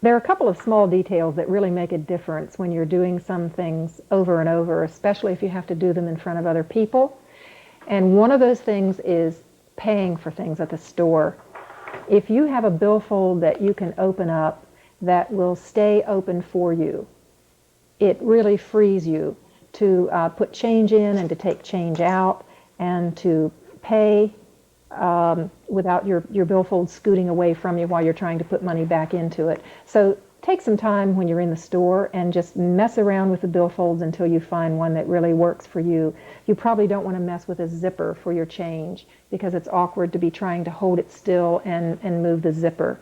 There are a couple of small details that really make a difference when you're doing some things over and over, especially if you have to do them in front of other people. And one of those things is paying for things at the store. If you have a billfold that you can open up that will stay open for you, it really frees you to put change in and to take change out and to pay without your billfold scooting away from you while you're trying to put money back into it. So take some time when you're in the store and just mess around with the billfolds until you find one that really works for you. You probably don't want to mess with a zipper for your change because it's awkward to be trying to hold it still and move the zipper.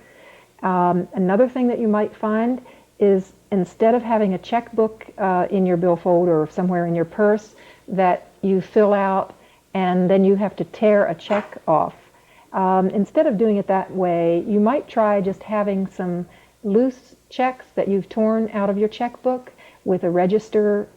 Another thing that you might find is instead of having a checkbook in your billfold or somewhere in your purse that you fill out and then you have to tear a check off, instead of doing it that way, you might try just having some loose checks that you've torn out of your checkbook with a register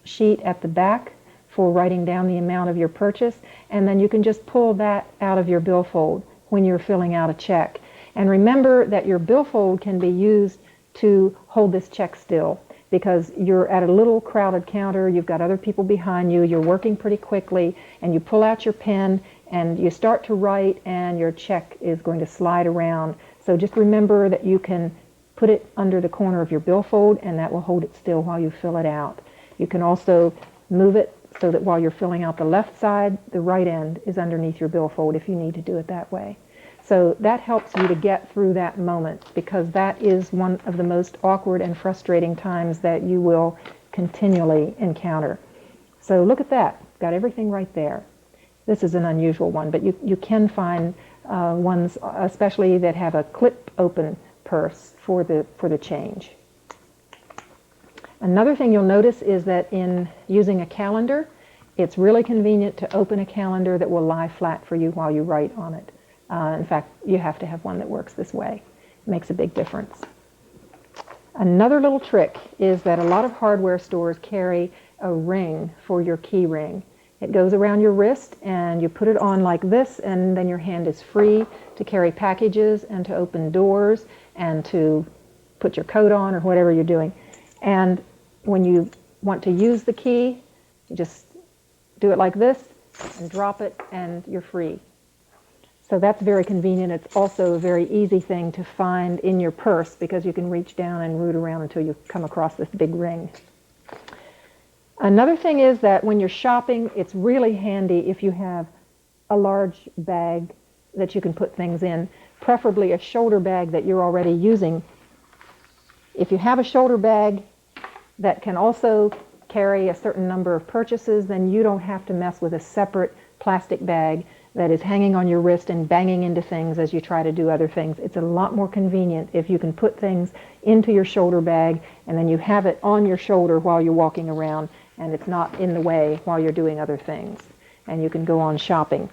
sheet at the back for writing down the amount of your purchase, and then you can just pull that out of your billfold when you're filling out a check. And remember that your billfold can be used to hold this check still because you're at a little crowded counter, you've got other people behind you, you're working pretty quickly, and you pull out your pen and you start to write and your check is going to slide around. So just remember that you can put it under the corner of your billfold and that will hold it still while you fill it out. You can also move it so that while you're filling out the left side, the right end is underneath your billfold if you need to do it that way. So that helps you to get through that moment because that is one of the most awkward and frustrating times that you will continually encounter. So look at that. Got everything right there. This is an unusual one, but you can find ones especially that have a clip open purse for the change. Another thing you'll notice is that in using a calendar, it's really convenient to open a calendar that will lie flat for you while you write on it. In fact, you have to have one that works this way. It makes a big difference. Another little trick is that a lot of hardware stores carry a ring for your key ring. It goes around your wrist and you put it on like this and then your hand is free to carry packages and to open doors and to put your coat on or whatever you're doing. And when you want to use the key, you just do it like this and drop it and you're free. So that's very convenient. It's also a very easy thing to find in your purse because you can reach down and root around until you come across this big ring. Another thing is that when you're shopping, it's really handy if you have a large bag that you can put things in, preferably a shoulder bag that you're already using. If you have a shoulder bag that can also carry a certain number of purchases, then you don't have to mess with a separate plastic bag that is hanging on your wrist and banging into things as you try to do other things. It's a lot more convenient if you can put things into your shoulder bag and then you have it on your shoulder while you're walking around and it's not in the way while you're doing other things. And you can go on shopping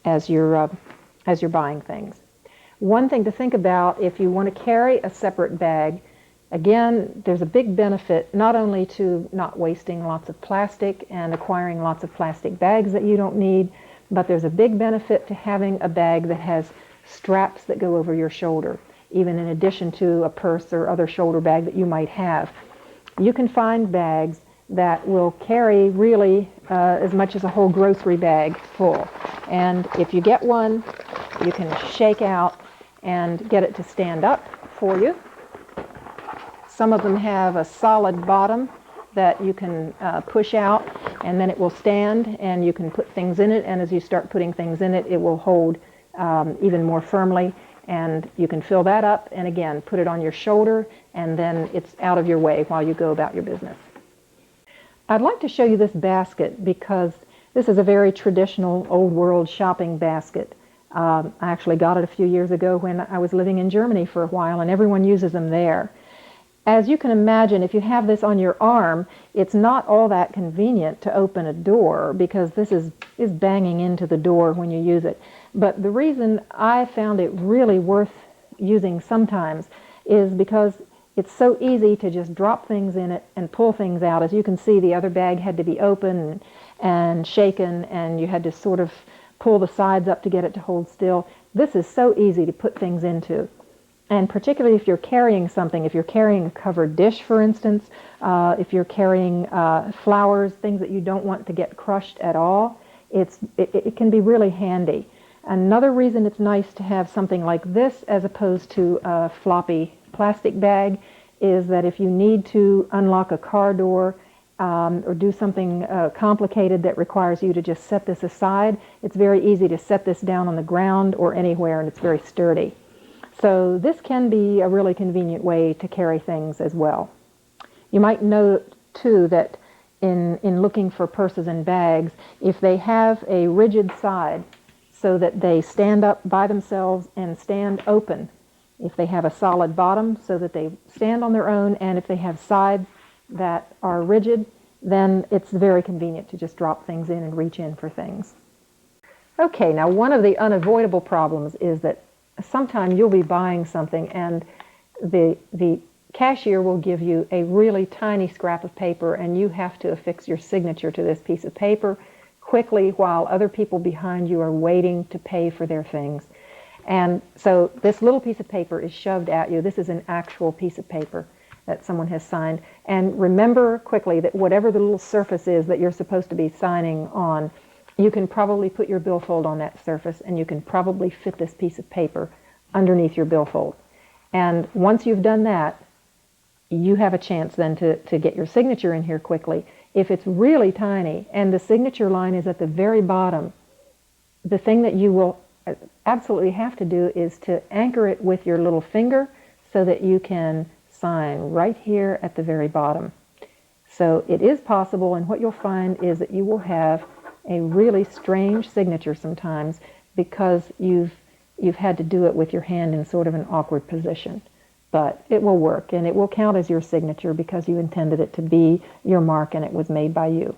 as you're buying things. One thing to think about if you want to carry a separate bag, again, there's a big benefit not only to not wasting lots of plastic and acquiring lots of plastic bags that you don't need, but there's a big benefit to having a bag that has straps that go over your shoulder, even in addition to a purse or other shoulder bag that you might have. You can find bags that will carry really as much as a whole grocery bag full. And if you get one, you can shake out and get it to stand up for you. Some of them have a solid bottom that you can push out and then it will stand and you can put things in it, and as you start putting things in it, it will hold even more firmly and you can fill that up and again put it on your shoulder and then it's out of your way while you go about your business. I'd like to show you this basket because this is a very traditional old world shopping basket. I actually got it a few years ago when I was living in Germany for a while and everyone uses them there. As you can imagine, if you have this on your arm, it's not all that convenient to open a door because this is banging into the door when you use it. But the reason I found it really worth using sometimes is because it's so easy to just drop things in it and pull things out. As you can see, the other bag had to be open and shaken and you had to sort of pull the sides up to get it to hold still. This is so easy to put things into. And particularly if you're carrying something, if you're carrying a covered dish, for instance, if you're carrying flowers, things that you don't want to get crushed at all, it can be really handy. Another reason it's nice to have something like this as opposed to a floppy plastic bag is that if you need to unlock a car door or do something complicated that requires you to just set this aside, it's very easy to set this down on the ground or anywhere, and it's very sturdy. So this can be a really convenient way to carry things as well. You might note, too, that in looking for purses and bags, if they have a rigid side so that they stand up by themselves and stand open, if they have a solid bottom so that they stand on their own, and if they have sides that are rigid, then it's very convenient to just drop things in and reach in for things. Okay, now one of the unavoidable problems is that sometime you'll be buying something and the cashier will give you a really tiny scrap of paper and you have to affix your signature to this piece of paper quickly while other people behind you are waiting to pay for their things. And so this little piece of paper is shoved at you. This is an actual piece of paper that someone has signed. And remember quickly that whatever the little surface is that you're supposed to be signing on, you can probably put your billfold on that surface and you can probably fit this piece of paper underneath your billfold. And once you've done that, you have a chance then to get your signature in here quickly. If it's really tiny and the signature line is at the very bottom, the thing that you will absolutely have to do is to anchor it with your little finger so that you can sign right here at the very bottom. So it is possible, and what you'll find is that you will have a really strange signature sometimes because you've had to do it with your hand in sort of an awkward position. But it will work, and it will count as your signature because you intended it to be your mark and it was made by you.